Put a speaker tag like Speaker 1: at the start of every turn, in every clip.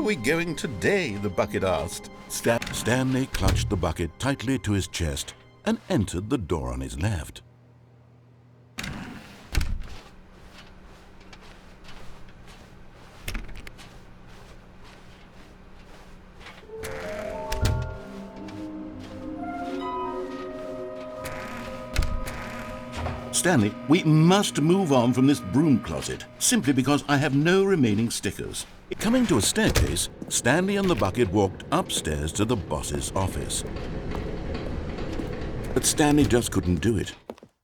Speaker 1: we going today?" the bucket asked.
Speaker 2: Stanley clutched the bucket tightly to his chest and entered the door on his left. "Stanley, we must move on from this broom closet, simply because I have no remaining stickers." Coming to a staircase, Stanley and the bucket walked upstairs to the boss's office. But Stanley just couldn't do it.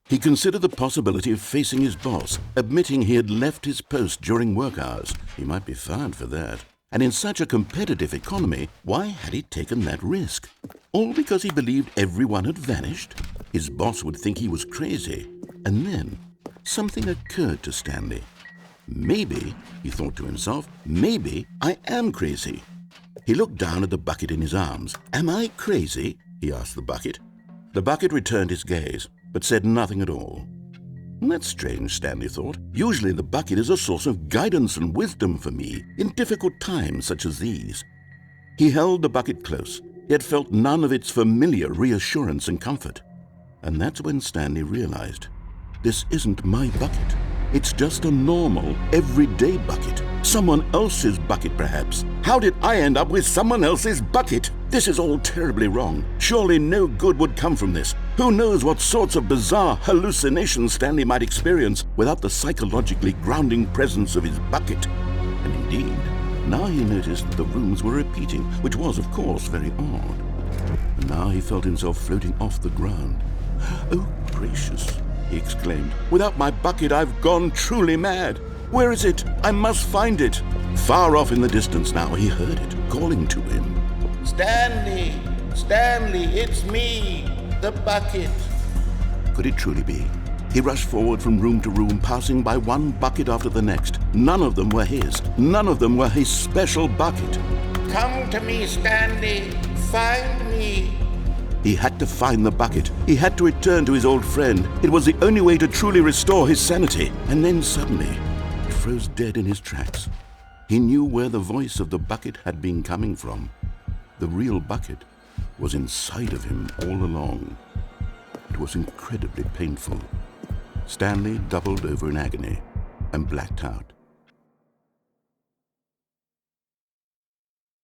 Speaker 2: He considered the possibility of facing his boss, admitting he had left his post during work hours. He might be fired for that. And in such a competitive economy, why had he taken that risk? All because he believed everyone had vanished? His boss would think he was crazy. And then something occurred to Stanley. Maybe, he thought to himself, maybe I am crazy. He looked down at the bucket in his arms. "Am I crazy?" he asked the bucket. The bucket returned his gaze, but said nothing at all. That's strange, Stanley thought. Usually the bucket is a source of guidance and wisdom for me in difficult times such as these. He held the bucket close, yet felt none of its familiar reassurance and comfort. And that's when Stanley realized, this isn't my bucket. It's just a normal, everyday bucket. Someone else's bucket, perhaps. How did I end up with someone else's bucket? This is all terribly wrong. Surely no good would come from this. Who knows what sorts of bizarre hallucinations Stanley might experience without the psychologically grounding presence of his bucket. And indeed, now he noticed that the rooms were repeating, which was, of course, very odd. And now he felt himself floating off the ground. "Oh, gracious," he exclaimed. "Without my bucket, I've gone truly mad. Where is it? I must find it." Far off in the distance now, he heard it, calling to him.
Speaker 1: "Stanley! Stanley, it's me, the bucket."
Speaker 2: Could it truly be? He rushed forward from room to room, passing by one bucket after the next. None of them were his. None of them were his special bucket.
Speaker 1: "Come to me, Stanley. Find me."
Speaker 2: He had to find the bucket. He had to return to his old friend. It was the only way to truly restore his sanity. And then suddenly, he froze dead in his tracks. He knew where the voice of the bucket had been coming from. The real bucket was inside of him all along. It was incredibly painful. Stanley doubled over in agony and blacked out.